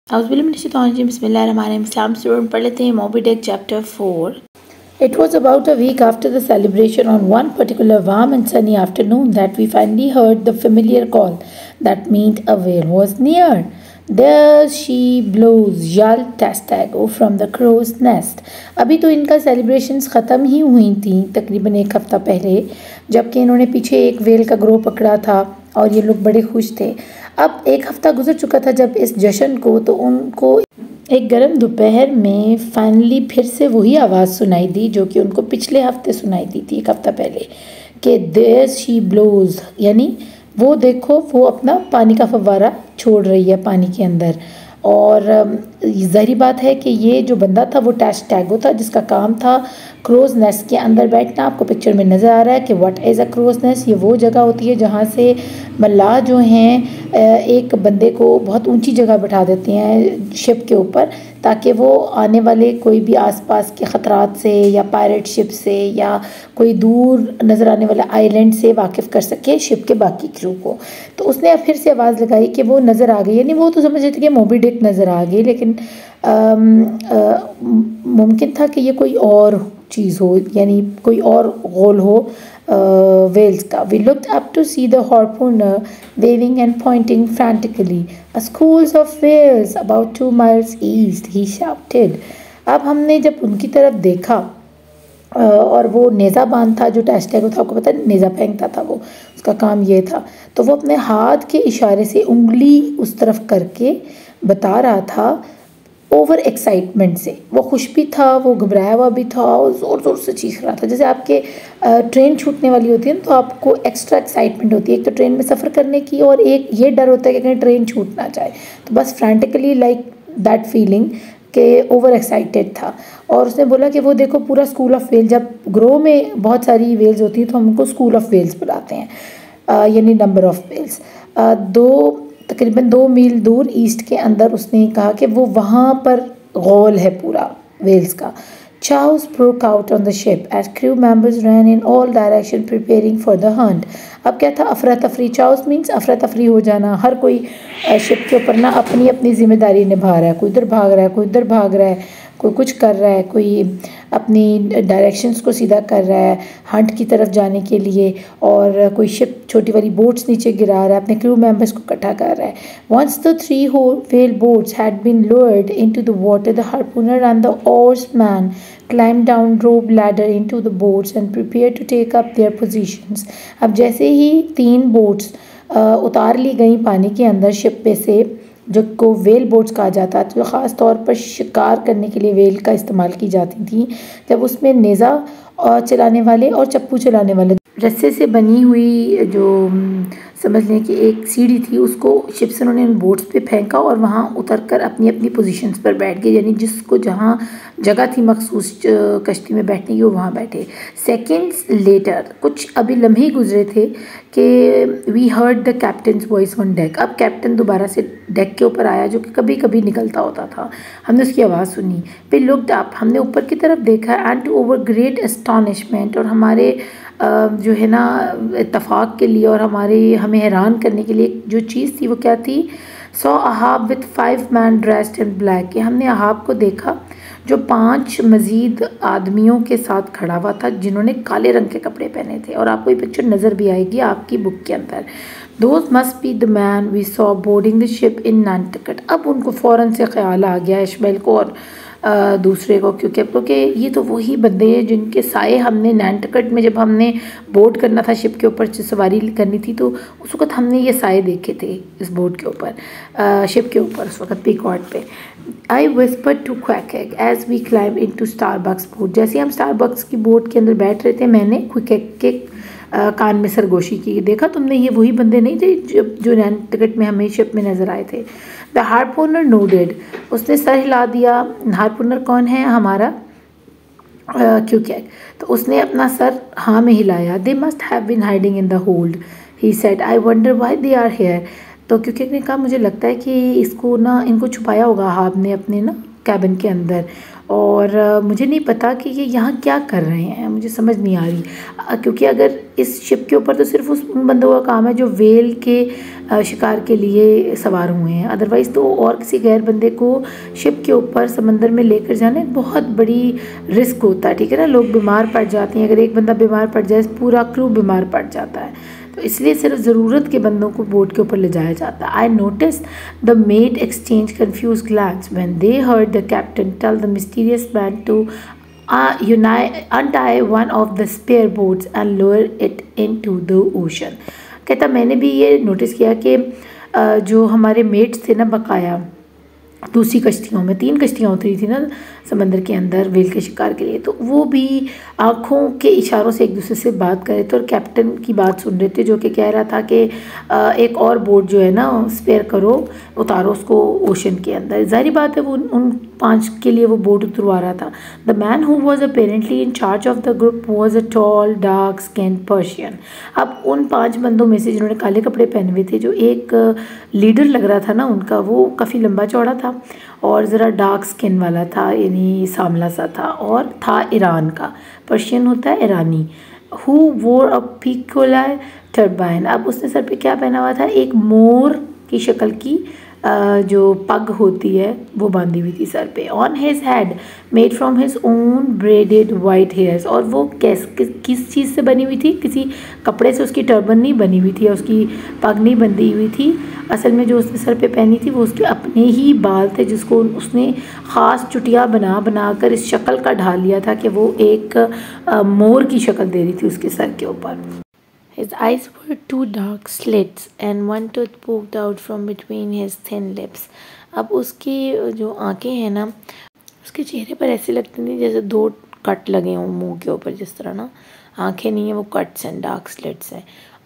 इस्लाम student पढ़ लेते हैं Moby Dick chapter 4. It was about a week after the celebration on one particular warm and sunny afternoon that we finally heard the familiar call that meant a whale was near. There she blows, yelled Tastago from the crow's nest. अभी तो इनका celebrations ख़त्म ही हुई थी तकरीबन एक हफ़्ता पहले, जबकि इन्होंने पीछे एक वेल का ग्रोह पकड़ा था और ये लोग बड़े खुश थे. अब एक हफ़्ता गुजर चुका था जब इस जश्न को, तो उनको एक गर्म दोपहर में फाइनली फिर से वही आवाज़ सुनाई दी जो कि उनको पिछले हफ्ते सुनाई दी थी एक हफ़्ता पहले, कि देयर शी ब्लोज, यानी वो देखो वो अपना पानी का फव्वारा छोड़ रही है पानी के अंदर. और ज़ाहिर बात है कि ये जो बंदा था वो टैस्टैगो था जिसका काम था क्रोज़ नेस्ट के अंदर बैठना. आपको पिक्चर में नज़र आ रहा है कि व्हाट इज़ अ क्रोज़ नेस्ट. ये वो जगह होती है जहाँ से मल्लाह जो हैं एक बंदे को बहुत ऊंची जगह बैठा देते हैं शिप के ऊपर, ताकि वो आने वाले कोई भी आसपास के ख़तरात से या पायरेट शिप से या कोई दूर नज़र आने वाला आइलैंड से वाकिफ़ कर सके शिप के बाकी क्रू को. तो उसने फिर से आवाज़ लगाई कि वो नज़र आ गई, यानी वो तो समझ रहे थे कि मोबी डिक नज़र आ गई, लेकिन मुमकिन था कि ये कोई और चीज़ हो, यानी कोई और गोल हो whales का. We looked up to see the harpooner waving and pointing frantically. A school of whales about 2 miles east, he shouted. अब हमने जब उनकी तरफ देखा और वो नेज़ा बांध था जो टैस्टैगो था, आपको पता है नेज़ा फेंकता था, वो उसका काम ये था. तो वो अपने हाथ के इशारे से उंगली उस तरफ करके बता रहा था ओवर एक्साइटमेंट से. वो खुश भी था, वो घबराया हुआ भी था और ज़ोर ज़ोर से चीख रहा था. जैसे आपके ट्रेन छूटने वाली होती है ना, तो आपको एक्स्ट्रा एक्साइटमेंट होती है एक तो ट्रेन में सफ़र करने की, और एक ये डर होता है कि कहीं ट्रेन छूट ना जाए. तो बस फ्रैंटिकली लाइक दैट फीलिंग के ओवर एक्साइटेड था. और उसने बोला कि वो देखो पूरा स्कूल ऑफ वेल्स, जब ग्रो में बहुत सारी वेल्स होती है तो हम उनको स्कूल ऑफ वेल्स बुलाते हैं, यानी नंबर ऑफ वेल्स. तकरीबन 2 मील दूर ईस्ट के अंदर उसने कहा कि वो वहाँ पर गोल है पूरा वेल्स का. Chaos broke out on the ship as crew members ran in all direction preparing for the hunt. अब क्या था, अफरा तफरी. चाउस मीन्स अफरा तफरी हो जाना. हर कोई शिप के ऊपर ना अपनी अपनी ज़िम्मेदारी निभा रहा है. कोई इधर भाग रहा है, कोई इधर भाग रहा है, कोई कुछ कर रहा है, कोई अपनी डायरेक्शंस को सीधा कर रहा है हंट की तरफ जाने के लिए, और कोई शिप छोटी वाली बोट्स नीचे गिरा रहा है, अपने क्रू मेंबर्स को इकट्ठा कर रहा है. Once the 3 whale boats had been lowered into the water, the harpooner and the oarsman climbed down rope ladder into the boats and prepared to take up their positions. अब जैसे ही 3 boats उतार ली गई पानी के अंदर शिप पे से, जो को वेल बोट्स कहा जाता है, जो ख़ास तौर पर शिकार करने के लिए वेल का इस्तेमाल की जाती थी, जब उसमें नेज़ा चलाने वाले और चप्पू चलाने वाले रस्से से बनी हुई जो समझ लें कि एक सीढ़ी थी, उसको शिप से उन्होंने उन बोट्स पे फेंका और वहाँ उतरकर अपनी अपनी पोजीशंस पर बैठ गए, यानी जिसको जहाँ जगह थी मखसूस कश्ती में बैठने की वो वहाँ बैठे. सेकेंड्स लेटर, कुछ अभी लम्हे गुजरे थे कि we heard the captain's voice on deck. अब कैप्टन दोबारा से डेक के ऊपर आया, जो कि कभी कभी निकलता होता था. हमने उसकी आवाज़ सुनी. वी लुक्ड अप, हमने ऊपर की तरफ देखा, एंड टू ओवर ग्रेट एस्टॉनिशमेंट, और हमारे जो है ना इत्तफाक के लिए और हमें हैरान करने के लिए जो चीज़ थी वो क्या थी, saw Ahab with 5 men dressed in black, कि हमने अहाब को देखा जो 5 मज़ीद आदमियों के साथ खड़ा हुआ था जिन्होंने काले रंग के कपड़े पहने थे. और आपको ये पिक्चर नज़र भी आएगी आपकी बुक के अंदर. Those must be the man we saw boarding the ship in Nantucket. अब उनको फ़ौरन से ख्याल आ गया इश्माइल को और दूसरे को, क्योंकि ये तो वही बंदे हैं जिनके साए हमने नैंटकट में जब हमने बोट करना था शिप के ऊपर सवारी करनी थी, तो उस वक्त हमने ये साए देखे थे इस बोट के ऊपर, शिप के ऊपर उस वक्त पीकॉट पे. आई whispered to Quackegg as we climbed into Starbucks boat. जैसे हम स्टारबक्स की बोट के अंदर बैठ रहे थे, मैंने क्विकैग के कान में सरगोशी की. देखा तुमने, ये वही बंदे नहीं थे जो नैंटकट में हमें शिप में नज़र आए थे. द हार्पूनर नोडेड, उसने सर हिला दिया. हार्पूनर कौन है, हमारा क्विकैग. तो उसने अपना सर हाँ में हिलाया. They must have been hiding in the hold, he said. I wonder why they are here. तो क्विकैग ने कहा मुझे लगता है कि इनको छुपाया होगा हाब ने अपने ना कैबिन के अंदर, और मुझे नहीं पता कि ये यहाँ क्या कर रहे हैं, मुझे समझ नहीं आ रही. क्योंकि अगर इस शिप के ऊपर तो सिर्फ उन बंदों का काम है जो वेल के शिकार के लिए सवार हुए हैं। अदरवाइज़ तो और किसी गैर बंदे को शिप के ऊपर समंदर में लेकर जाना एक बहुत बड़ी रिस्क होता है, ठीक है ना। लोग बीमार पड़ जाते हैं, अगर एक बंदा बीमार पड़ जाए पूरा क्रू बीमार पड़ जाता है, तो इसलिए सिर्फ ज़रूरत के बंदों को बोट के ऊपर ले जाया जाता है। I notice the mate exchange confuse glance when they heard the captain tell the mysterious man to untie one of the spare boats and lower it into the ocean। कहता मैंने भी ये नोटिस किया कि जो हमारे मेट्स थे ना बकाया दूसरी कश्तियों में, 3 कश्तियाँ उतरी थी ना समंदर के अंदर वेल के शिकार के लिए, तो वो भी आँखों के इशारों से एक दूसरे से बात कर रहे थे और कैप्टन की बात सुन रहे थे, जो कि कह रहा था कि एक और बोट जो है ना स्पेयर करो, उतारो उसको ओशन के अंदर। जाहिर बात है वो उन 5 के लिए वो बोट उतरवा रहा था। The man who was apparently in charge of the group was a tall dark skin Persian. अब उन 5 बंदों में से जिन्होंने काले कपड़े पहने हुए थे, जो एक लीडर लग रहा था ना उनका, वो काफ़ी लंबा चौड़ा था और ज़रा डार्क स्किन वाला था, यानी सांवला सा था, और था ईरान का। पर्शियन होता है ईरानी। हु वोर अ पीकोलाई टर्बाइन। अब उसने सर पे क्या पहना हुआ था, एक मोर की शक्ल की जो पग होती है वो बांधी हुई थी सर पे। On his head made from his own braided white hairs. और वो किस चीज़ से बनी हुई थी, किसी कपड़े से उसकी टर्बन नहीं बनी हुई थी या उसकी पग नहीं बंधी हुई थी। असल में जो उसने सर पे पहनी थी वो उसके अपने ही बाल थे, जिसको उसने ख़ास चुटिया बना कर इस शक्ल का ढाल लिया था कि वो एक मोर की शक्ल दे रही थी उसके सर के ऊपर। His eyes were 2 dark slits and one tooth poked out from between his thin lips। अब उसकी जो आंखें हैं ना, उसके चेहरे पर ऐसे लगते नहीं जैसे 2 कट लगे हों मुंह के ऊपर, जिस तरह ना आंखें नहीं है वो कट्स हैं, डार्क स्लिट्स हैं।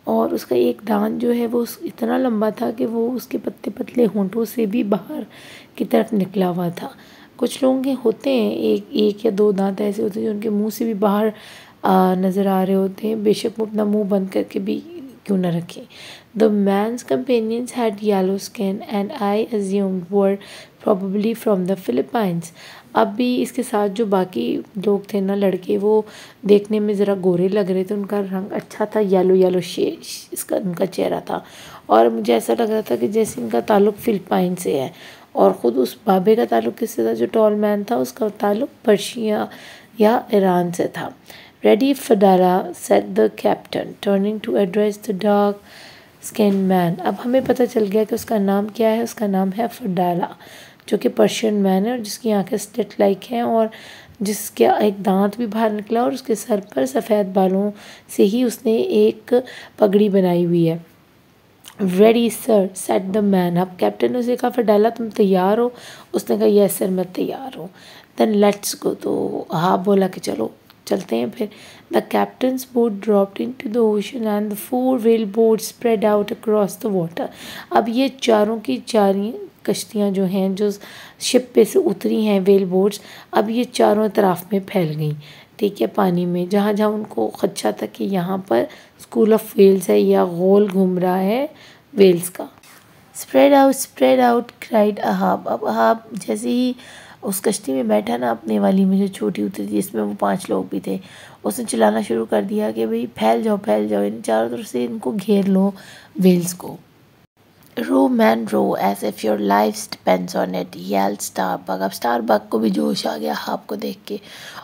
और उसका एक दांत जो है वो इतना लंबा था कि वो उसके पतले पतले होंठों से भी बाहर की तरफ निकला हुआ था। कुछ लोगों के होते हैं एक या 2 दांत ऐसे होते हैं जो उनके मुंह से भी बाहर नज़र आ रहे होते हैं, बेशक वो अपना मुंह बंद करके भी क्यों ना रखें। The man's companions had yellow skin and I assumed were probably from the Philippines. अब भी इसके साथ जो बाकी लोग थे ना लड़के, वो देखने में ज़रा गोरे लग रहे थे, उनका रंग अच्छा था, येलो इसका उनका चेहरा था। और मुझे ऐसा लग रहा था कि जैसे इनका ताल्लुक़ फ़िलिपाइन से है। और ख़ुद उस बाबे का ताल्लुक़ किससे था, जो टॉल मैन था उसका ताल्लुक़ पर्शिया या ईरान से था। Ready, Fadala, said the captain, turning to address the dark-skinned man। अब हमें पता चल गया कि उसका नाम क्या है। उसका नाम है फडाला, जो कि पर्शियन मैन है और जिसकी आंखें स्लिट लाइक हैं और जिसके एक दांत भी बाहर निकला और उसके सर पर सफ़ेद बालों से ही उसने एक पगड़ी बनाई हुई है। Ready sir, said the man. अब कैप्टन ने उसे कहा, फडाला तुम तैयार हो? उसने कहा, यस सर मैं तैयार हूँ। Then let's go. तो हाँ बोला कि चलो चलते हैं फिर। The captain's boat dropped into the ocean and the 4 whale boats spread out across the water. अब ये चारों की चारी कश्तियाँ जो हैं, जो शिप पे से उतरी हैं वेल बोट्स, अब ये चारों तरफ में फैल गई, ठीक है, पानी में। जहाँ जहाँ उनको खदशा था कि यहाँ पर स्कूल ऑफ वेल्स है या गोल घूम रहा है वेल्स का। Spread out cried Ahab. अब अहाब जैसे ही उस कश्ती में बैठा ना, अपने वाली में जो छोटी उतरी थी, जिसमें वो 5 लोग भी थे, उसने चिल्लाना शुरू कर दिया कि भाई फैल जाओ, इन चारों तरफ से इनको घेर लो वेल्स को। Row man row as if your life depends on it, yelled Starbuck. अब स्टारबक को भी जोश आ गया हाब को देख के,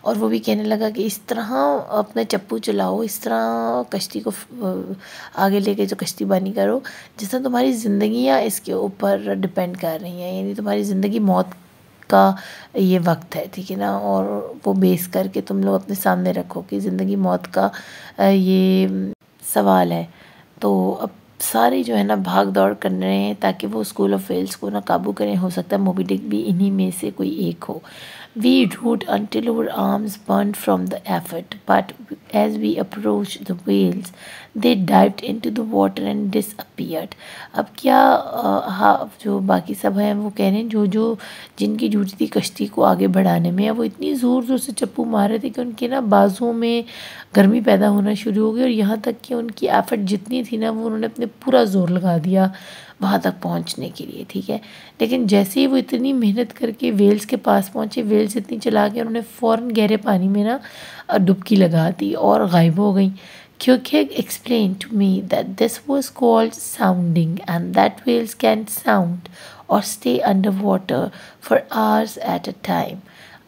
और वो भी कहने लगा कि इस तरह अपना चप्पू चलाओ, इस तरह कश्ती को आगे लेके जो कश्तीबानी करो जिस तरह तुम्हारी ज़िंदगियाँ इसके ऊपर डिपेंड कर रही हैं, यानी तुम्हारी ज़िंदगी मौत का ये वक्त है, ठीक है ना। और वो बेस करके तुम लोग अपने सामने रखो कि ज़िंदगी मौत का ये सवाल है। तो अब सारे जो है ना भाग दौड़ कर रहे हैं ताकि वो स्कूल ऑफ वेल्स को ना काबू करें। हो सकता है मोबी डिक भी इन्हीं में से कोई एक हो। We rowed until our arms burned from the effort, but as we approached the whales, they dived into the water and disappeared। अब क्या जो बाकी सब हैं वो कह रहे हैं जो जिनकी ड्यूटी थी कश्ती को आगे बढ़ाने में, वो इतनी ज़ोर ज़ोर से चप्पू मार रहे थे कि उनके ना बाजुओं में गर्मी पैदा होना शुरू हो गई, और यहाँ तक कि उनकी एफर्ट जितनी थी ना, वो उन्होंने अपने पूरा ज़ोर लगा दिया वहाँ तक पहुँचने के लिए, ठीक है। लेकिन जैसे ही वो इतनी मेहनत करके वेल्स के पास पहुँचे, वेल्स इतनी चला के उन्होंने फ़ौरन गहरे पानी में ना डुबकी लगा दी और गायब हो गई, Kyokek explained to me that this was called sounding and that whales can sound or stay underwater for hours at a time.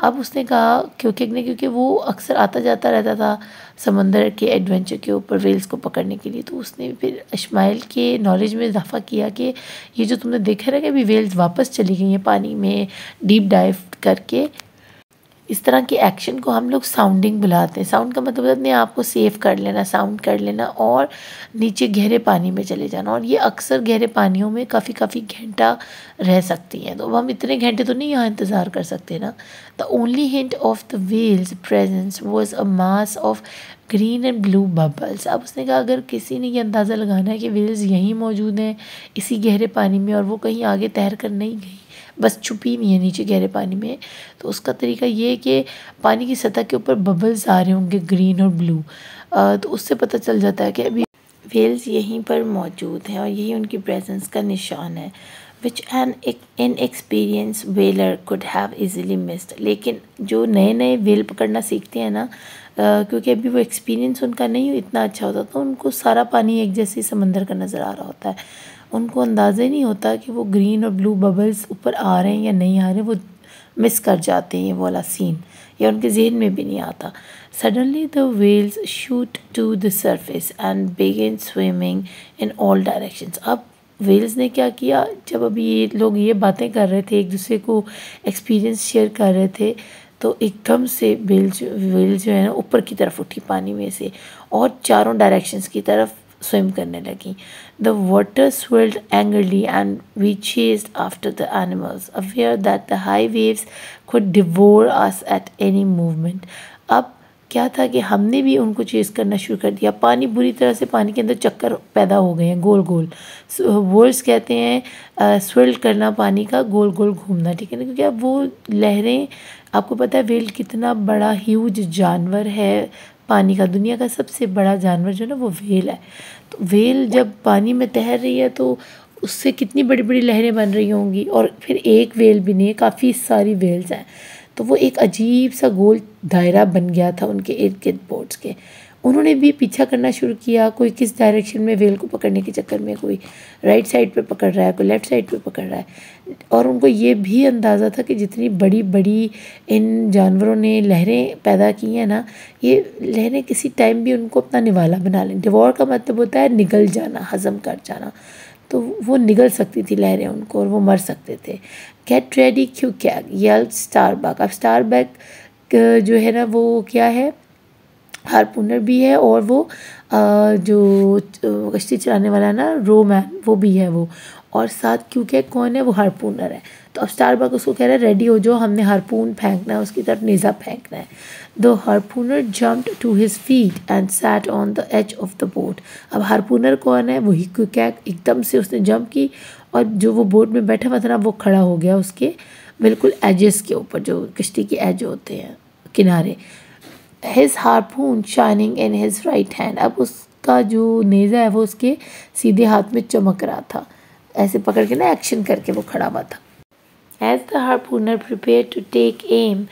अब उसने कहा क्योंकि वो अक्सर आता जाता रहता था समंदर के एडवेंचर के ऊपर वेल्स को पकड़ने के लिए, तो उसने फिर इस्माइल के नॉलेज में इजाफा किया कि ये जो तुमने देखा है कि अभी वेल्स वापस चली गई हैं पानी में डीप डाइव करके, इस तरह के एक्शन को हम लोग साउंडिंग बुलाते हैं। साउंड का मतलब अपने आप को सेव कर लेना, साउंड कर लेना और नीचे गहरे पानी में चले जाना, और ये अक्सर गहरे पानियों में काफ़ी घंटा रह सकती हैं। तो अब हम इतने घंटे तो नहीं यहाँ इंतज़ार कर सकते ना। The only hint of the whales presence was a mass of green and blue bubbles. अब उसने कहा अगर किसी ने ये अंदाज़ा लगाना है कि व्हेल्स यहीं मौजूद हैं इसी गहरे पानी में और वो कहीं आगे तैर कर नहीं गई, बस छुपी हुई है नीचे गहरे पानी में, तो उसका तरीका ये है कि पानी की सतह के ऊपर बबल्स आ रहे होंगे ग्रीन और ब्लू, तो उससे पता चल जाता है कि अभी व्हेल्स यहीं पर मौजूद हैं और यही उनकी प्रेजेंस का निशान है। Which an inexperienced whaler could have easily missed. लेकिन जो नए नए व्हेल पकड़ना सीखते हैं ना, क्योंकि अभी वो एक्सपीरियंस उनका नहीं इतना अच्छा होता, तो उनको सारा पानी एक जैसे समंदर का नज़र आ रहा होता है, उनको अंदाज़ा ही नहीं होता कि वो ग्रीन और ब्लू बबल्स ऊपर आ रहे हैं या नहीं आ रहे, वो मिस कर जाते हैं ये वाला सीन, या उनके जहन में भी नहीं आता। Suddenly the whales shoot to the surface and begin swimming in all directions. अब व्हेल्स ने क्या किया, जब अभी ये लोग ये बातें कर रहे थे, एक दूसरे को एक्सपीरियंस शेयर कर रहे थे, तो एकदम से व्हेल जो है ना ऊपर की तरफ उठी पानी में से और चारों डायरेक्शंस की तरफ स्विम करने लगी। The water swirled angrily and we chased after the animals, aware that the high waves could devour us at any movement. अब क्या था कि हमने भी उनको चेस करना शुरू कर दिया। पानी बुरी तरह से, पानी के अंदर चक्कर पैदा हो गए हैं गोल गोल। वर्ड्स कहते हैं स्विर्ल करना, पानी का गोल गोल घूमना, ठीक है ना, क्योंकि अब वो लहरें, आपको पता है वेल कितना बड़ा ह्यूज जानवर है पानी का, दुनिया का सबसे बड़ा जानवर जो है ना वो वेल है। तो वेल जब पानी में तैर रही है तो उससे कितनी बड़ी बड़ी लहरें बन रही होंगी, और फिर एक वेल भी नहीं, काफ़ी सारी वेल्स हैं, तो वो एक अजीब सा गोल दायरा बन गया था उनके इर्द गिर्द बोट्स के। उन्होंने भी पीछा करना शुरू किया, कोई किस डायरेक्शन में वेल को पकड़ने के चक्कर में कोई राइट साइड पे पकड़ रहा है, कोई लेफ़्ट साइड पे पकड़ रहा है, और उनको ये भी अंदाज़ा था कि जितनी बड़ी बड़ी इन जानवरों ने लहरें पैदा की हैं ना, ये लहरें किसी टाइम भी उनको अपना निवाला बना लें। डिवोर का मतलब होता है निगल जाना, हज़म कर जाना, तो वो निगल सकती थी लहरें उनको और वो मर सकते थे। Get ready Queequeg yelled Starbuck. अब स्टारबक जो है ना वो क्या है, हारपूनर भी है, और वो जो कश्ती चलाने वाला ना रोमैन वो भी है वो, और साथ क्यूकैग कौन है, वो हारपूनर है। तो अब स्टारबक उसको कह रहा है रेडी हो जाओ, हमने हारपून फेंकना है, उसकी तरफ नेज़ा फेंकना है। The harpooner jumped to his feet and sat on the edge of the boat. अब हारपूनर कौन है, वही क्यूकैग। एकदम से उसने जंप की और जो वो बोट में बैठा हुआ था ना वो खड़ा हो गया उसके बिल्कुल एजेस के ऊपर, जो कश्ती के एज होते हैं किनारे। His हारपून shining in his right hand. अब उसका जो नेज़ा है वो उसके सीधे हाथ में चमक रहा था, ऐसे पकड़ के ना एक्शन करके वो खड़ा हुआ था। As the harpooner prepared to take aim,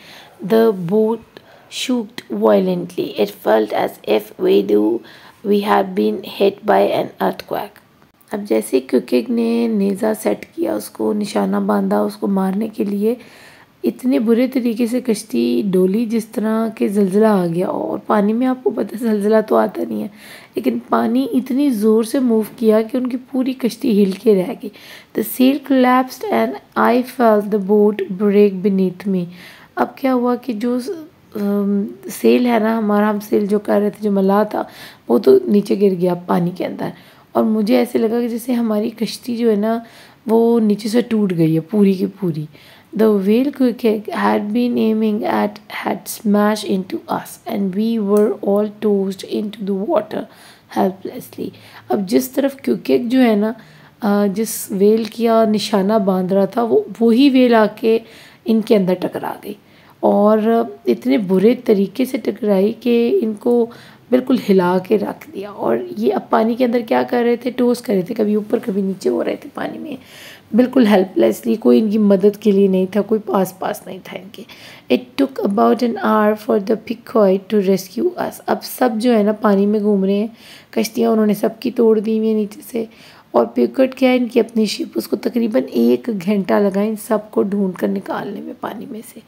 the boat shook violently. It felt as if we had been hit by an earthquake. अब जैसे क्यूकैग ने नेज़ा सेट किया, उसको निशाना बांधा उसको मारने के लिए, इतने बुरे तरीके से कश्ती डोली जिस तरह के ज़लज़ला आ गया। और पानी में आपको पता है ज़लज़ला तो आता नहीं है, लेकिन पानी इतनी ज़ोर से मूव किया कि उनकी पूरी कश्ती हिल के रह गई। The sail collapsed and I felt the boat break beneath me. अब क्या हुआ कि जो सेल है ना हमारा, हम सेल जो कर रहे थे, जो मलाह था, वो तो नीचे गिर गया पानी के अंदर, और मुझे ऐसे लगा कि जैसे हमारी कश्ती जो है ना वो नीचे से टूट गई है पूरी की पूरी। The whale Queequeg had been aiming at had smashed into us and we were all tossed into the water helplessly. अब जिस तरफ क्यूकेग जो है ना जिस वेल का निशाना बांध रहा था वो वही वेल आके इनके अंदर टकरा गई, और इतने बुरे तरीके से टकराई कि इनको बिल्कुल हिला के रख दिया। और ये अब पानी के अंदर क्या कर रहे थे, टोस कर रहे थे, कभी ऊपर कभी नीचे हो रहे थे पानी में। बिल्कुल हेल्पलेसली, कोई इनकी मदद के लिए नहीं था, कोई पास नहीं था इनके। It took about an hour for the Pequod to rescue us. अब सब जो है ना पानी में घूम रहे हैं, कश्तियाँ उन्होंने सबकी तोड़ दी हुई है नीचे से। और पिकॉय क्या है इनकी अपनी शिप, उसको तकरीबन 1 घंटा लगा इन सबको ढूंढ कर निकालने में पानी में से।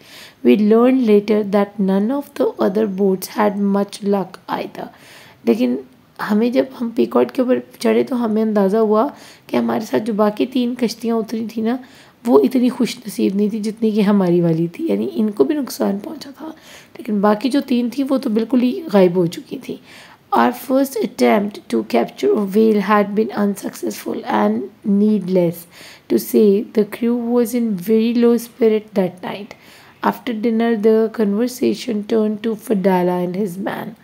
We learn later that none of the other boats had much luck either. लेकिन हमें जब हम पीकॉट के ऊपर चढ़े तो हमें अंदाज़ा हुआ कि हमारे साथ जो बाकी 3 कश्तियाँ उतरी थी ना, वो इतनी खुश नसीब नहीं थी जितनी कि हमारी वाली थी। यानी इनको भी नुकसान पहुंचा था, लेकिन बाकी जो 3 थी वो तो बिल्कुल ही गायब हो चुकी थी। Our first attempt to capture a whale had been unsuccessful, and needless to say, the crew was in very low spirit that night. After dinner, the conversation turned to Fadala and his man.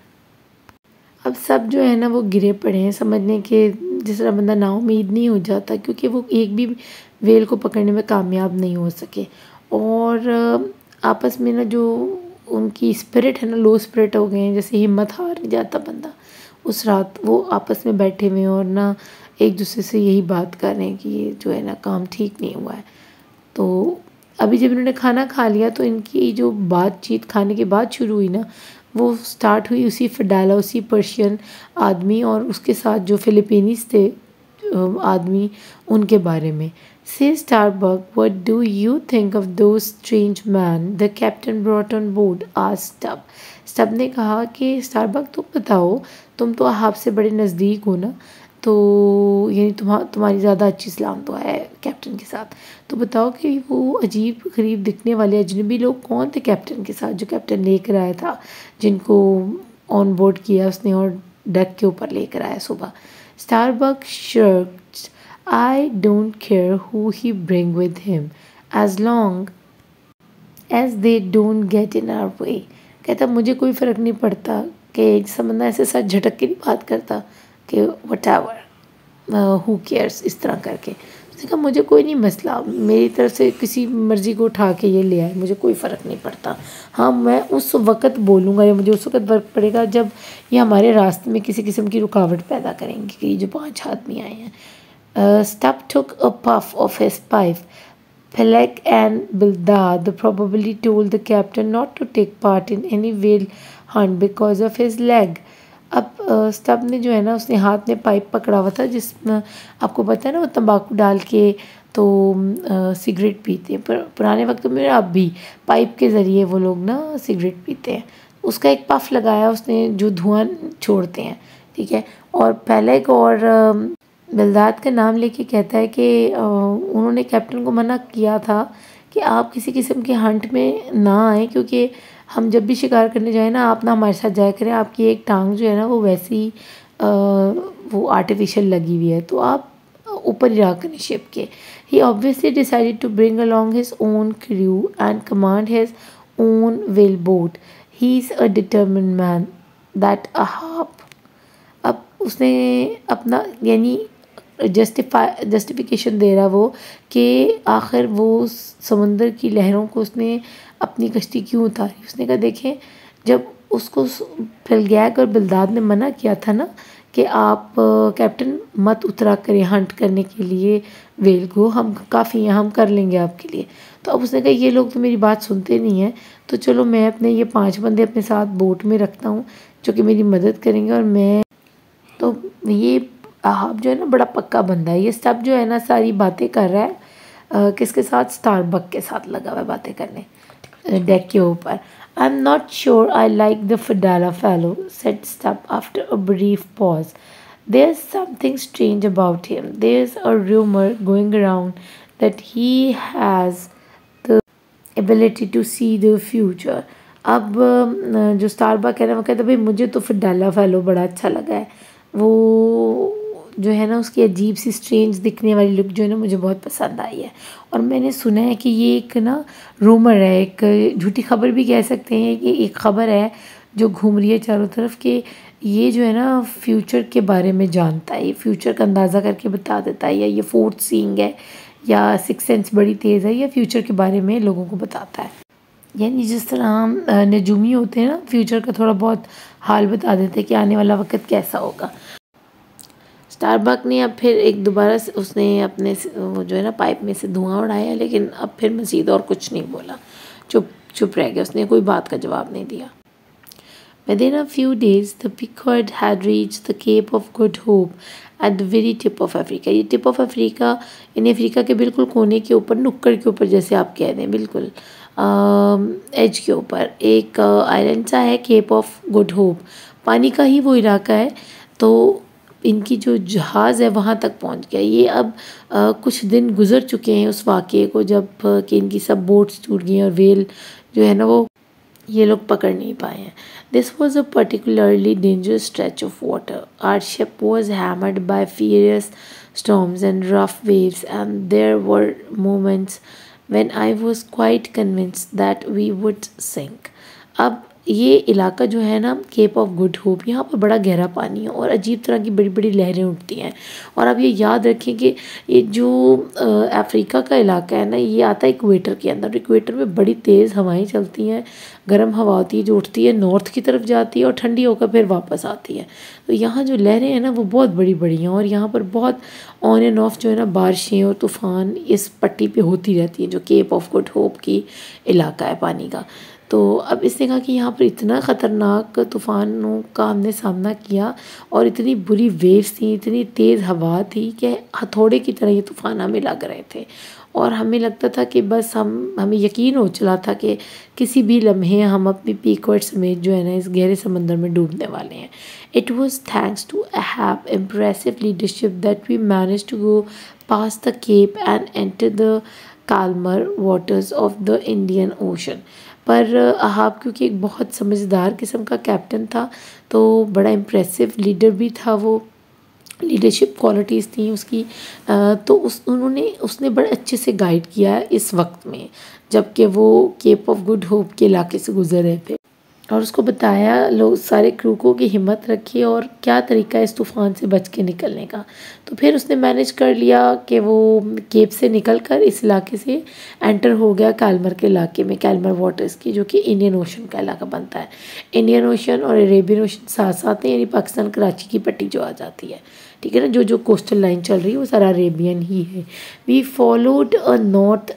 अब सब जो है ना वो गिरे पड़े हैं समझने के, जिस तरह बंदा नाउम्मीद नहीं हो जाता, क्योंकि वो एक भी वेल को पकड़ने में कामयाब नहीं हो सके। और आपस में ना जो उनकी स्पिरिट है ना, लो स्पिरिट हो गए हैं, जैसे हिम्मत हार नहीं जाता बंदा। उस रात वो आपस में बैठे हुए हैं और ना एक दूसरे से यही बात कर रहे हैं कि ये जो है ना काम ठीक नहीं हुआ है। तो अभी जब इन्होंने खाना खा लिया तो इनकी जो बातचीत खाने के बाद शुरू हुई ना, वो स्टार्ट हुई उसी फडाला, उसी पर्शियन आदमी और उसके साथ जो फिलिपीनीज थे आदमी, उनके बारे में। Say Starbuck, what do you think of the strange man the captain brought on board? Asked Stubb. Stubb ने कहा कि स्टारबक तुम बताओ, तुम तो आप से बड़े नज़दीक हो ना, तो यानी तुम्हारी ज़्यादा अच्छी सलाम तो है कैप्टन के साथ, तो बताओ कि वो अजीब गरीब दिखने वाले अजनबी लोग कौन थे कैप्टन के साथ, जो कैप्टन लेकर आया था, जिनको ऑन बोर्ड किया उसने और डेक के ऊपर लेकर आया सुबह। Starbuck shrugged. I don't care who he bring with him as long as they don't get in our way. कहता मुझे कोई फ़र्क नहीं पड़ता कि समझना ऐसे सर झटक के नहीं बात करता कि whatever who cares इस तरह करके। उसने कहा मुझे कोई नहीं मसला, मेरी तरफ से किसी मर्ज़ी को उठा के ये ले आए, मुझे कोई फ़र्क नहीं पड़ता। हाँ, मैं उस वक़्त बोलूँगा या मुझे उस वक़्त फ़र्क पड़ेगा जब ये हमारे रास्ते में किसी किस्म की रुकावट पैदा करेंगे कि ये जो 5 आदमी आए हैं। Stubb took a puff of his pipe. Peleg and Bildad probably told the captain not to take part in any whale hunt because of his leg. अब स्टब ने जो है ना, उसने हाथ में पाइप पकड़ा हुआ था जिसमें आपको पता है ना वो तंबाकू डाल के तो सिगरेट पीते हैं, पर पुराने वक्त में अब भी पाइप के ज़रिए वो लोग ना सिगरेट पीते हैं। उसका एक पफ लगाया उसने जो धुआं छोड़ते हैं, ठीक है। और पेलेग और बिलदाद का नाम लेके कहता है कि उन्होंने कैप्टन को मना किया था कि आप किसी किस्म के हंट में ना आए, क्योंकि हम जब भी शिकार करने जाए ना, आप ना हमारे साथ जाया करें, आपकी एक टांग जो है ना वो वैसी वो आर्टिफिशियल लगी हुई है, तो आप ऊपर ही रहा करें शिप के। He obviously decided to bring along his own crew and command his own whale boat. He is a determined man that Ahab. अब उसने अपना यानी जस्टिफिकेशन दे रहा वो कि आखिर वो समुंदर की लहरों को उसने अपनी कश्ती क्यों उतारी। उसने कहा देखें, जब उसको फिलगैग और बिलदाद ने मना किया था ना कि आप कैप्टन मत उतरा करें हंट करने के लिए वेल को, हम काफ़ी हैं, हम कर लेंगे आपके लिए। तो अब उसने कहा ये लोग तो मेरी बात सुनते नहीं हैं, तो चलो मैं अपने ये 5 बंदे अपने साथ बोट में रखता हूँ जो कि मेरी मदद करेंगे। और मैं तो ये आप जो है ना बड़ा पक्का बंदा है। ये सब जो है ना सारी बातें कर रहा है किसके साथ? स्टारबक के साथ लगा हुआ है बातें करने डेक के ऊपर। I am not sure I like the Fedallah fellow, said Stubb after a brief pause. There is something strange about him. There is a rumour going around that he has the ability to see the future. अब जो Starbuck है ना वो कहता है भाई मुझे तो फडाला फेलो बड़ा अच्छा लगा है, वो जो है ना उसकी अजीब सी स्ट्रेंज दिखने वाली लुक जो है ना मुझे बहुत पसंद आई है। और मैंने सुना है कि ये एक ना रूमर है, एक झूठी खबर भी कह सकते हैं कि एक खबर है जो घूम रही है चारों तरफ कि ये जो है ना फ्यूचर के बारे में जानता है, ये फ्यूचर का अंदाज़ा करके बता देता है, या ये फोर्थ सीइंग है या सिक्स सेंस बड़ी तेज़ है, या फ्यूचर के बारे में लोगों को बताता है। यानी जिस तरह हम नजूमी होते हैं ना, फ्यूचर का थोड़ा बहुत हाल बता देते हैं कि आने वाला वक्त कैसा होगा। स्टारबक ने अब फिर एक दोबारा उसने अपने वो जो है ना पाइप में से धुआं उड़ाया, लेकिन अब फिर मज़ीद और कुछ नहीं बोला, चुप चुप रह गया, उसने कोई बात का जवाब नहीं दिया। Within a few days, the Pequod had reached the Cape of Good Hope at the very tip of Africa. ये टिप ऑफ अफ्रीका यानी अफ्रीका के बिल्कुल कोने के ऊपर, नुक्कड़ के ऊपर जैसे आप कह दें, बिल्कुल एज के ऊपर एक आइलैंड सा है, केप ऑफ गुड होप। पानी का ही वो इलाका है। तो इनकी जो जहाज़ है वहाँ तक पहुँच गया। ये अब कुछ दिन गुजर चुके हैं उस वाक़े को, जब कि इनकी सब बोट्स टूट गई और वेल जो है ना वो ये लोग पकड़ नहीं पाए हैं। This was a particularly dangerous stretch of water. Our ship was hammered by furious storms and rough waves, and there were moments when I was quite convinced that we would sink. अब ये इलाका जो है ना cap of good hope, यहाँ पर बड़ा गहरा पानी है और अजीब तरह की बड़ी बड़ी लहरें उठती हैं। और अब ये याद रखें कि ये जो अफ्रीका का इलाका है ना, ये आता है इक्वेटर के अंदर। इक्वेटर में बड़ी तेज़ हवाएं चलती हैं, गर्म हवा होती है जो उठती है नॉर्थ की तरफ जाती है और ठंडी होकर फिर वापस आती है। तो यहाँ जो लहरें हैं ना वो बहुत बड़ी बड़ी हैं और यहाँ पर बहुत ऑन एंड ऑफ जो है ना बारिशें और तूफ़ान इस पट्टी पे होती रहती हैं जो केप ऑफ गुड होप की इलाका है पानी का। तो अब इसने कहा कि यहाँ पर इतना ख़तरनाक तूफ़ानों का हमने सामना किया और इतनी बुरी वेव्स थी, इतनी तेज़ हवा थी कि हथौड़े की तरह ये तूफ़ान हमें लग रहे थे और हमें लगता था कि बस हमें यकीन हो चला था कि किसी भी लम्हे हम अपनी पीकवर्ड समेत जो है ना इस गहरे समंदर में डूबने वाले हैं। It was thanks to Ahab impressive leadership that we manage to go past the Cape and enter the calmer waters of the Indian Ocean. पर अहाब क्योंकि एक बहुत समझदार किस्म का कैप्टन था, तो बड़ा इम्प्रेसिव लीडर भी था वो, लीडरशिप क्वालिटीज़ थी उसकी। तो उसने बड़े अच्छे से गाइड किया इस वक्त में जबकि वो केप ऑफ गुड होप के इलाके से गुजर रहे थे और उसको बताया लोग सारे क्रू को कि हिम्मत रखिए और क्या तरीका है इस तूफ़ान से बच के निकलने का। तो फिर उसने मैनेज कर लिया कि वो केप से निकल कर इस इलाके से एंटर हो गया कालमर के इलाके में, कालमर वाटर्स की, जो कि इंडियन ओशन का इलाका बनता है। इंडियन ओशन और अरेबियन ओशन साथ साथ हैं, यानी पाकिस्तान कराची की पट्टी जो आ जाती है, ठीक है ना, जो कोस्टल लाइन चल रही है वो सारा अरेबियन ही है। We followed a north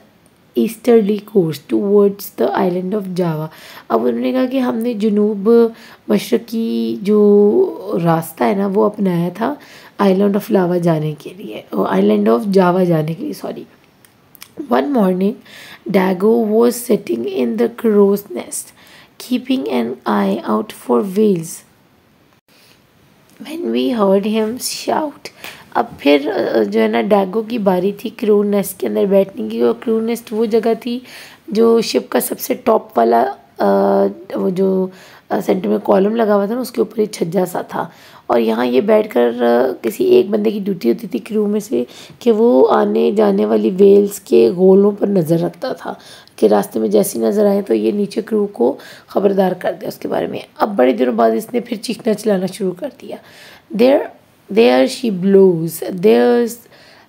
easterly course towards the island of Java. अब उन्होंने कहा कि हमने जनूब मशरक़ी जो रास्ता है ना वो अपनाया था आइलैंड ऑफ लावा जाने के लिए, आइलैंड ऑफ जावा जाने के लिए, sorry. One morning Daggoo was sitting in the crow's nest keeping an eye out for whales when we heard him shout. अब फिर जो है ना डैगो की बारी थी क्रू नेस्ट के अंदर बैठने की। और क्रू नेस्ट वो जगह थी जो शिप का सबसे टॉप वाला वो जो सेंटर में कॉलम लगा हुआ था ना उसके ऊपर एक छज्जा सा था और यहाँ ये बैठकर किसी एक बंदे की ड्यूटी होती थी क्रू में से कि वो आने जाने वाली वेल्स के गोलों पर नज़र रखता था कि रास्ते में जैसी नज़र आए तो ये नीचे क्रू को ख़बरदार कर दे उसके बारे में। अब बड़े दिनों बाद इसने फिर चीखना चिल्लाना शुरू कर दिया। There she blows, there's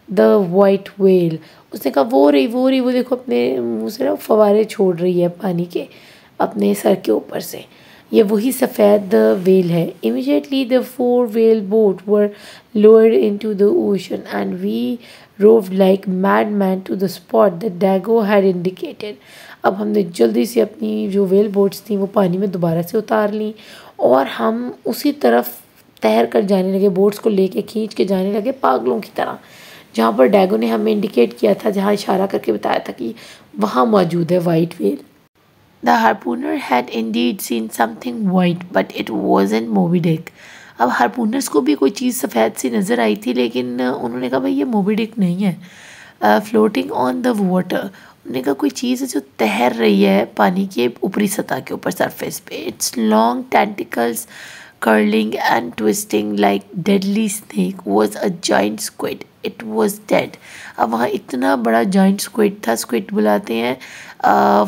the white whale। उसने कहा वो रही वो देखो अपने मुँह से ना फवारे छोड़ रही है पानी के अपने सर के ऊपर से, ये वही सफ़ेद वेल है। Immediately the 4 whale boat were lowered into the ocean and we roved like madmen to the spot that Dago had indicated। अब हमने जल्दी से अपनी जो वेल बोट्स थी वो पानी में दोबारा से उतार ली और हम उसी तरफ तैर कर जाने लगे, बोट्स को लेके खींच के जाने लगे पागलों की तरह, जहाँ पर डैगो ने हमें इंडिकेट किया था, जहाँ इशारा करके बताया था कि वहाँ मौजूद है white whale. The harpooner had indeed seen something white but it wasn't Moby Dick. अब हार्पूनर्स को भी कोई चीज़ सफ़ेद सी नज़र आई थी, लेकिन उन्होंने कहा भाई ये मोबी डिक नहीं है। फ्लोटिंग ऑन द वाटर, उन्होंने कहा कोई चीज़ है जो तैर रही है पानी के ऊपरी सतह के ऊपर, सरफेस पे। It's long tentacles curling and twisting like deadly snake was a giant squid. It was dead। अब वहाँ इतना बड़ा giant squid था, squid बुलाते हैं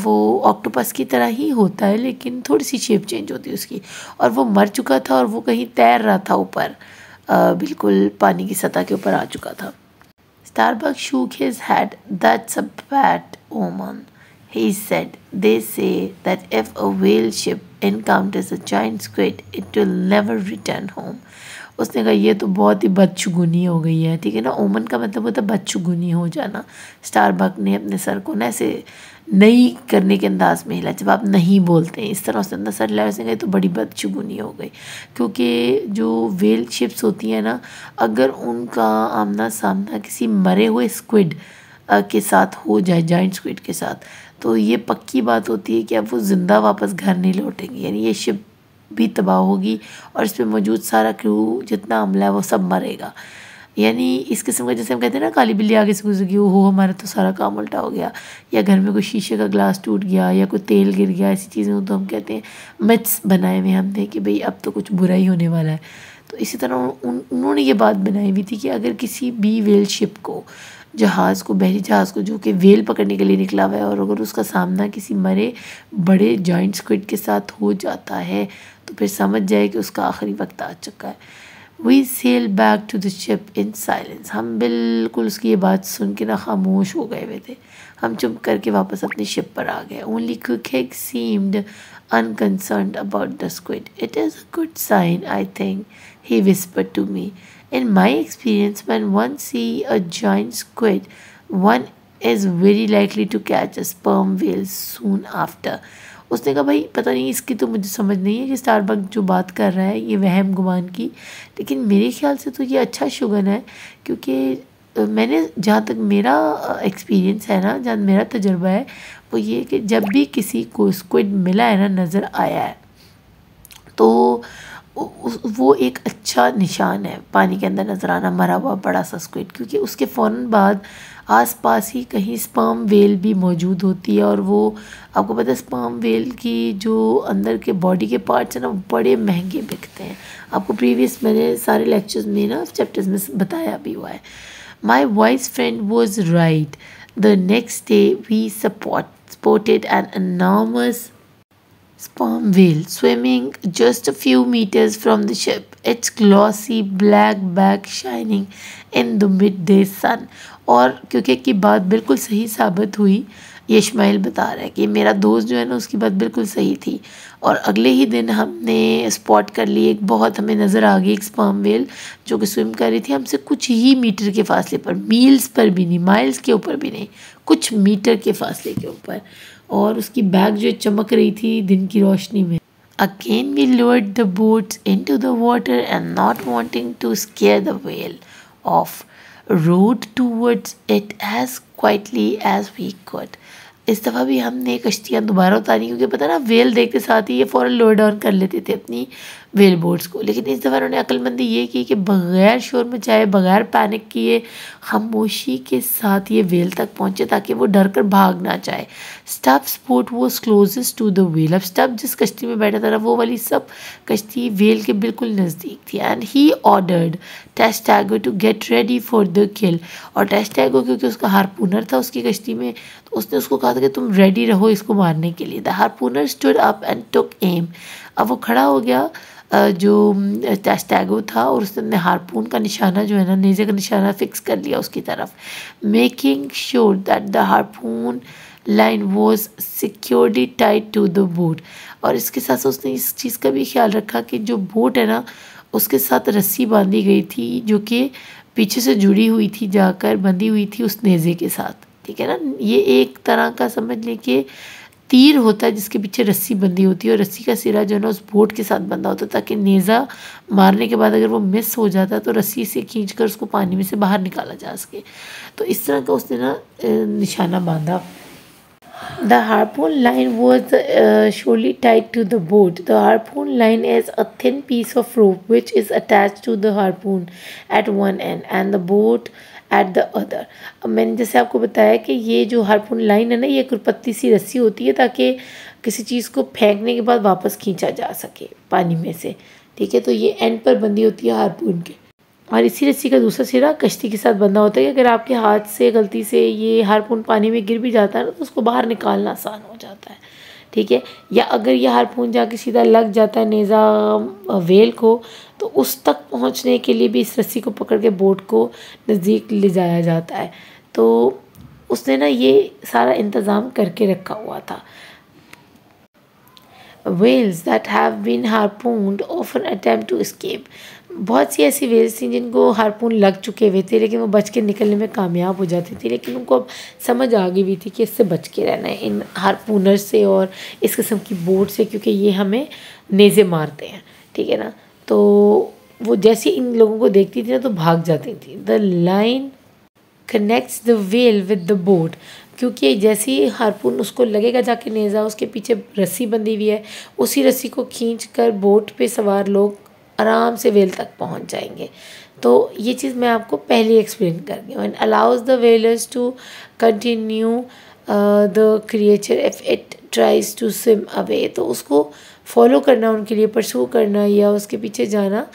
वो ऑक्टोपस की तरह ही होता है लेकिन थोड़ी सी शेप चेंज होती है उसकी, और वो मर चुका था और वो कहीं तैर रहा था ऊपर, बिल्कुल पानी की सतह के ऊपर आ चुका था। Starbuck shook his head. That's a bad omen, he said. They say that if a whale ship encounters a giant squid, it will never return home। उसने कहा ये तो बहुत ही बदशगुनी हो गई है, ठीक है ना। ओमन का मतलब होता है बदशगुनी हो जाना। स्टारबक ने अपने सर को ना ऐसे नहीं करने के अंदाज में हिला, जब आप नहीं बोलते हैं इस तरह उसने अपना सर हिलाया। उसने कहा तो बड़ी बदशगुनी हो गई, क्योंकि जो वेल शिप्स होती हैं ना, अगर उनका आमना सामना किसी मरे हुए स्क्विड के साथ हो जाए, जाइंट स्क्विड के साथ, तो ये पक्की बात होती है कि अब वो ज़िंदा वापस घर नहीं लौटेंगी, यानी ये शिप भी तबाह होगी और इस पर मौजूद सारा क्रू जितना अमला है वो सब मरेगा। यानी इस किस्म का, जैसे हम कहते हैं ना काली बिल्ली आगे से गुजर गई, हो हमारा तो सारा काम उल्टा हो गया, या घर में कोई शीशे का ग्लास टूट गया या कोई तेल गिर गया, ऐसी चीज़ें हो तो हम कहते हैं मिथ्स बनाए हुए हमने कि भाई अब तो कुछ बुरा ही होने वाला है। तो इसी तरह उन्होंने ये बात बनाई हुई थी कि अगर किसी भी वेल शिप को, जहाज़ को, बहरी जहाज़ को जो कि वेल पकड़ने के लिए निकला हुआ है, और अगर उसका सामना किसी मरे बड़े जॉइंट स्क्विड के साथ हो जाता है तो फिर समझ जाए कि उसका आखिरी वक्त आ चुका है। We sail back to the ship in silence. हम बिल्कुल उसकी ये बात सुन के ना खामोश हो गए हुए थे। हम चुप करके वापस अपनी शिप पर आ गए। Only cook seemed unconcerned about the squid. It is a good sign, I think, he whispered to me. In my experience, when one see a giant squid, one is very likely to catch a sperm whale soon after. उसने कहा भाई पता नहीं, इसकी तो मुझे समझ नहीं है कि स्टारबक जो बात कर रहा है ये वहम गुमान की, लेकिन मेरे ख्याल से तो ये अच्छा शुगन है, क्योंकि मैंने जहाँ तक मेरा एक्सपीरियंस है ना, जहाँ मेरा तजुर्बा है वो ये कि जब भी किसी को स्क्विड मिला है ना, नज़र आया है, तो वो एक अच्छा निशान है पानी के अंदर नज़र आना मरा हुआ बड़ा सा स्क्विड, क्योंकि उसके फ़ौरन बाद आसपास ही कहीं स्पर्म वेल भी मौजूद होती है। और वो आपको पता है स्पर्म वेल की जो अंदर के बॉडी के पार्ट्स हैं ना, बड़े महंगे बिकते हैं। आपको प्रीवियस मैंने सारे लेक्चर्स में ना, चैप्टर्स में बताया भी हुआ है। My wise friend was right. The next day we spotted an enormous sperm whale swimming just a few meters from the ship, its glossy black back shining in the midday sun. और क्योंकि की बात बिल्कुल सही साबित हुई, ये इस्माइल बता रहा है कि मेरा दोस्त जो है ना उसकी बात बिल्कुल सही थी, और अगले ही दिन हमने स्पॉट कर ली एक बहुत, हमें नज़र आ गई एक स्पर्म वेल जो कि स्विम कर रही थी हमसे कुछ ही मीटर के फासले पर, मील्स पर भी नहीं, माइल्स के ऊपर भी नहीं, कुछ मीटर के फासले के ऊपर, और उसकी बैग जो चमक रही थी दिन की रोशनी में। Again we lowered the boats into the water and not wanting to scare the whale off, rowed towards it as quietly as we could. इस दफ़ा भी हमने कश्तियाँ दोबारा उतारी, क्योंकि पता ना वेल देखते साथ ही ये फ़ौरन लो डाउन कर लेते थे अपनी वेल बोट्स को, लेकिन इस दफ़ा उन्होंने अक्लमंदी ये की कि बग़ैर शोर मचाए, बग़ैर पैनिक किए, खामोशी के साथ ये वेल तक पहुँचे ताकि वो डर कर भाग ना जाए। Stubb's boat was closest to the whale. अब स्टब जिस कश्ती में बैठा था ना, वो वाली सब कश्ती वेल के बिल्कुल नज़दीक थी। And he ordered Tashtego to get ready for the kill. और टेस्टागो क्योंकि उसका हार्पूनर था उसकी कश्ती में, तो उसने उसको कहा था कि तुम रेडी रहो इसको मारने के लिए। The harpooner stood up and took aim. अब वो खड़ा हो गया जो टेस्टागो था, और उसने अपने हार्पून का निशाना जो है ना, नेज़े का निशाना फिक्स कर लिया उसकी तरफ, making sure that the harpoon line was securely tied to the boat. और इसके साथ साथ उसने इस चीज़ का भी ख्याल रखा कि जो बोट है ना उसके साथ रस्सी बांधी गई थी जो कि पीछे से जुड़ी हुई थी, जाकर बंधी हुई थी उस नेज़े के साथ, ठीक है ना। ये एक तरह का समझ लें कि तीर होता है जिसके पीछे रस्सी बंधी होती है, और रस्सी का सिरा जो है ना उस बोट के साथ बंधा होता है, ताकि नेज़ा मारने के बाद अगर वो मिस हो जाता है तो रस्सी से खींचकर उसको पानी में से बाहर निकाला जा सके। तो इस तरह का उसने ना निशाना बांधा। The harpoon line was surely tied to the boat. The harpoon line is a thin piece of rope which is attached to the harpoon at one end and the boat at the other. अब मैंने जैसे आपको बताया कि ये जो harpoon line है ना, ये कुरपत्ती सी रस्सी होती है ताकि किसी चीज़ को फेंकने के बाद वापस खींचा जा सके पानी में से, ठीक है। तो ये एंड पर बंधी होती है हार्पून के, और इसी रस्सी का दूसरा सिरा कश्ती के साथ बंधा होता है कि अगर आपके हाथ से गलती से ये हार्पून पानी में गिर भी जाता है ना तो उसको बाहर निकालना आसान हो जाता है, ठीक है। या अगर ये हार्पून जाके सीधा लग जाता है नेज़ा वेल को, तो उस तक पहुंचने के लिए भी इस रस्सी को पकड़ के बोट को नज़दीक ले जाया जाता है। तो उसने ना ये सारा इंतज़ाम करके रखा हुआ था। Whales that have been harpooned often attempt to escape. बहुत सी ऐसी वेल्स थी जिनको हार्पून लग चुके हुए थे, लेकिन वो बच के निकलने में कामयाब हो जाती थी। लेकिन उनको अब समझ आ गई हुई थी कि इससे बच के रहना है, इन हार्पूनर से और इस किस्म की बोट से, क्योंकि ये हमें नेज़े मारते हैं, ठीक है ना। तो वो जैसे इन लोगों को देखती थी ना तो भाग जाती थी। The line connects the well with the boat, क्योंकि जैसे ही हार्पून उसको लगेगा जाके नेज़ा, उसके पीछे रस्सी बंधी हुई है, उसी रस्सी को खींच कर बोट पे सवार लोग आराम से वेल तक पहुंच जाएंगे। तो ये चीज़ मैं आपको पहले एक्सप्लेन कर गई हूँ। And allows the whalers to continue the creature if it tries to swim away, तो उसको फॉलो करना उनके लिए, परसू करना या उसके पीछे जाना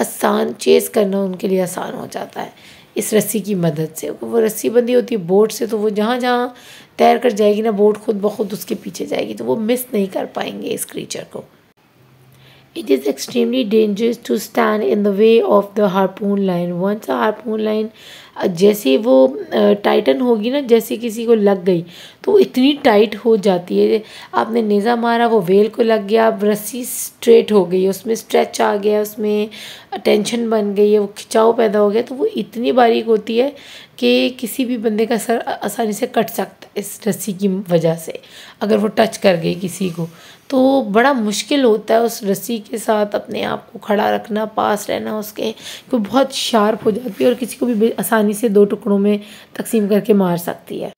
आसान, चेस करना उनके लिए आसान हो जाता है इस रस्सी की मदद से। वो रस्सी बंधी होती है बोट से, तो वो जहाँ जहाँ तैर कर जाएगी ना, बोट खुद ब खुद उसके पीछे जाएगी, तो वो मिस नहीं कर पाएंगे इस क्रीचर को। It is extremely dangerous to stand in the way of the harpoon line. Once a harpoon line जैसे वो टाइटन होगी ना, जैसे किसी को लग गई तो इतनी टाइट हो जाती है, आपने नेज़ा मारा, वो वेल को लग गया, अब रस्सी स्ट्रेट हो गई, उसमें स्ट्रेच आ गया, उसमें टेंशन बन गई है, वो खिंचाव पैदा हो गया, तो वो इतनी बारीक होती है कि किसी भी बंदे का सर आसानी से कट सकता है इस रस्सी की वजह से, अगर वो टच कर गई किसी को। तो बड़ा मुश्किल होता है उस रस्सी के साथ अपने आप को खड़ा रखना, पास रहना उसके, क्योंकि बहुत शार्प हो जाती है और किसी को भी आसानी से दो टुकड़ों में तकसीम करके मार सकती है।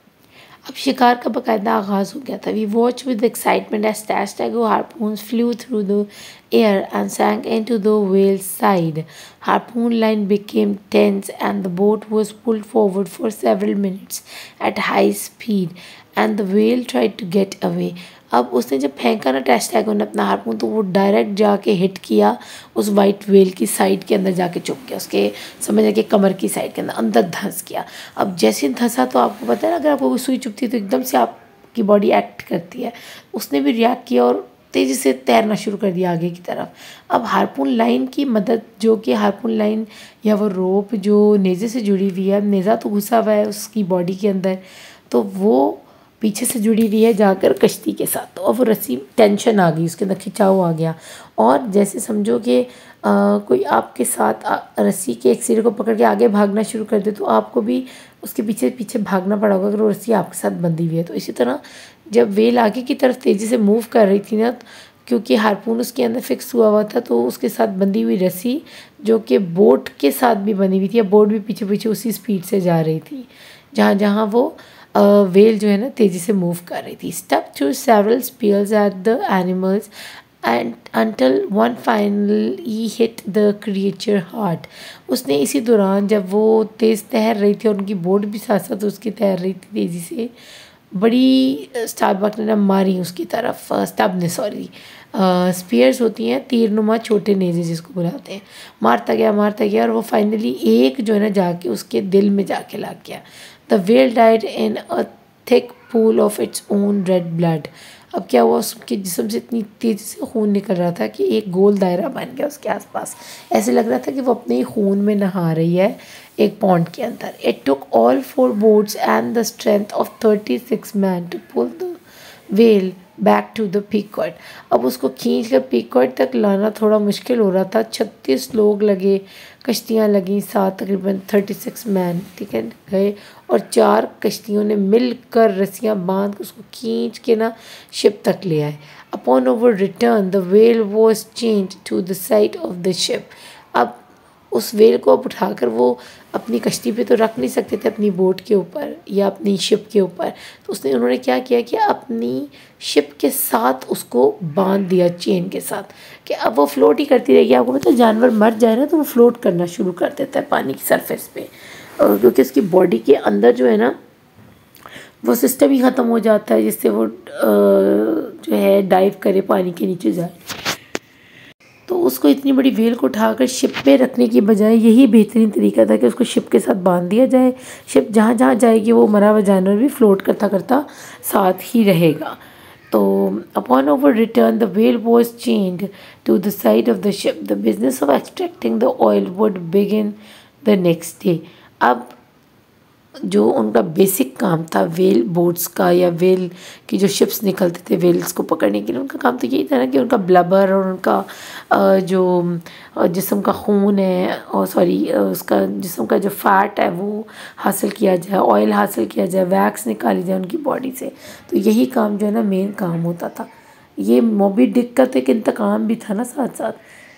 अब शिकार का बाकायदा आगाज़ हो गया था। We watch with excitement as Tashtego harpoons flew through the air and sank into the whale's side. Harpoon line became tense and the boat was pulled forward for several minutes at high speed and the whale tried to get away. अब उसने जब फेंका ना टैगो ने अपना harpoon, तो वो direct जाके हिट किया उस वाइट वेल की साइड के अंदर, जाके चुप गया उसके, समझ के कमर की साइड के अंदर धंस गया। अब जैसे धंसा तो आपको पता है ना, अगर आपको कोई सुई चुभती है तो एकदम से आपकी बॉडी एक्ट करती है। उसने भी रिएक्ट किया और तेज़ी से तैरना शुरू कर दिया आगे की तरफ। अब हार्पून लाइन की मदद, जो कि हार्पून लाइन या वो रोप जो नेज़े से जुड़ी हुई है, नेज़ा तो घुसा हुआ है उसकी बॉडी के अंदर, तो वो पीछे से जुड़ी हुई है जाकर कश्ती के साथ। तो अब वो रस्सी, टेंशन आ गई उसके अंदर, खिंचाव आ गया, और जैसे समझो कि कोई आपके साथ रस्सी के एक सिरे को पकड़ के आगे भागना शुरू कर दे, तो आपको भी उसके पीछे पीछे भागना पड़ा होगा अगर वो रस्सी आपके साथ बंधी हुई है। तो इसी तरह जब वेल आगे की तरफ तेज़ी से मूव कर रही थी ना, क्योंकि हार्पून उसके अंदर फिक्स हुआ था, तो उसके साथ बंधी हुई रस्सी जो कि बोट के साथ भी बंधी हुई थी, या बोट भी पीछे पीछे उसी स्पीड से जा रही थी जहाँ जहाँ वो वेल जो है ना तेज़ी से मूव कर रही थी। Stubb threw several spears at the animals and until one finally hit the creature hard. उसने इसी दौरान, जब वो तेज़ तैर रही थी और उनकी बोट भी साथ साथ उसकी तैर रही थी तेज़ी से, बड़ी स्टारबक ने मारी उसकी तरफ, स्टब ने, सॉरी, स्पीयर्स होती हैं तीरनुमा छोटे नेज़े जिसको बुलाते हैं, मारता गया और वो फाइनली एक जो है ना जाके उसके दिल में जाके लग गया। The well died in a thick pool of its own red blood. अब क्या हुआ, उसके जिस्म से इतनी तेज़ी से खून निकल रहा था कि एक गोल दायरा बन गया उसके आसपास, ऐसे लग रहा था कि वो अपने ही खून में नहा रही है एक पॉन्ड के अंदर। It took all 4 boats and the strength of 36 man to pull the whale back to the Pequod. अब उसको खींच कर पीकॉट तक लाना थोड़ा मुश्किल हो रहा था। 36 लोग लगे, कश्तियाँ लगी, साथ तकरीबन 36 मैन, ठीक है, गए, और 4 कश्तियों ने मिलकर रस्सियाँ बांध कर उसको खींच के ना शिप तक ले आए। Upon our return the whale was chained to the side of the ship. अब उस वेल को अब उठाकर वो अपनी कश्ती पे तो रख नहीं सकते थे, अपनी बोट के ऊपर या अपनी शिप के ऊपर, तो उन्होंने क्या किया कि अपनी शिप के साथ उसको बांध दिया चेन के साथ, कि अब वो फ्लोट ही करती रहेगी। आपको पता है जानवर मर जाए ना तो वो फ्लोट करना शुरू कर देता है पानी की सरफेस पे, क्योंकि उसकी बॉडी के अंदर जो है ना वो सिस्टम ही ख़त्म हो जाता है जिससे वो जो है डाइव करे, पानी के नीचे जाए। तो उसको इतनी बड़ी वेल को उठाकर शिप पे रखने की बजाय यही बेहतरीन तरीका था कि उसको शिप के साथ बांध दिया जाए। शिप जहाँ जहाँ जाएगी वो मरा हुआ जानवर भी फ्लोट करता करता साथ ही रहेगा। तो upon our return the whale was chained to the side of the ship. The business of extracting the oil would begin the next day. अब जो उनका बेसिक काम था वेल बोट्स का या वेल की जो शिप्स निकलते थे वेल्स को पकड़ने के लिए, उनका काम तो यही था ना कि उनका ब्लबर और उनका जो जिस्म का खून है और सॉरी उसका जिस्म का जो फ़ैट है वो हासिल किया जाए, ऑयल हासिल किया जाए, वैक्स निकाली जाए उनकी बॉडी से। तो यही काम जो है ना मेन काम होता था। ये मोबी डिक का तो एक इंतकाम भी था ना साथ साथ।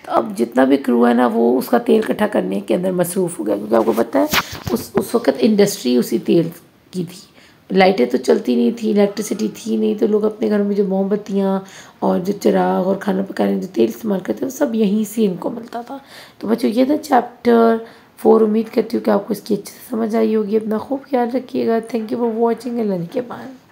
तो अब जितना भी क्रू है ना वो उसका तेल इकट्ठा करने के अंदर मसरूफ़ हो गया, क्योंकि आपको पता है उस वक़्त इंडस्ट्री उसी तेल की थी। लाइटें तो चलती नहीं थी, इलेक्ट्रिसिटी थी नहीं, तो लोग अपने घरों में जो मोमबत्तियाँ और जो चिराग और खाना पकाने में जो तेल इस्तेमाल करते हैं वो सब यहीं से इनको मिलता था। तो बच्चों ये था चैप्टर 4। उम्मीद करती हूँ कि आपको इसकी अच्छे से समझ आई होगी। अपना खूब ख्याल रखिएगा। Thank you for watching. अल्लाह के बाद।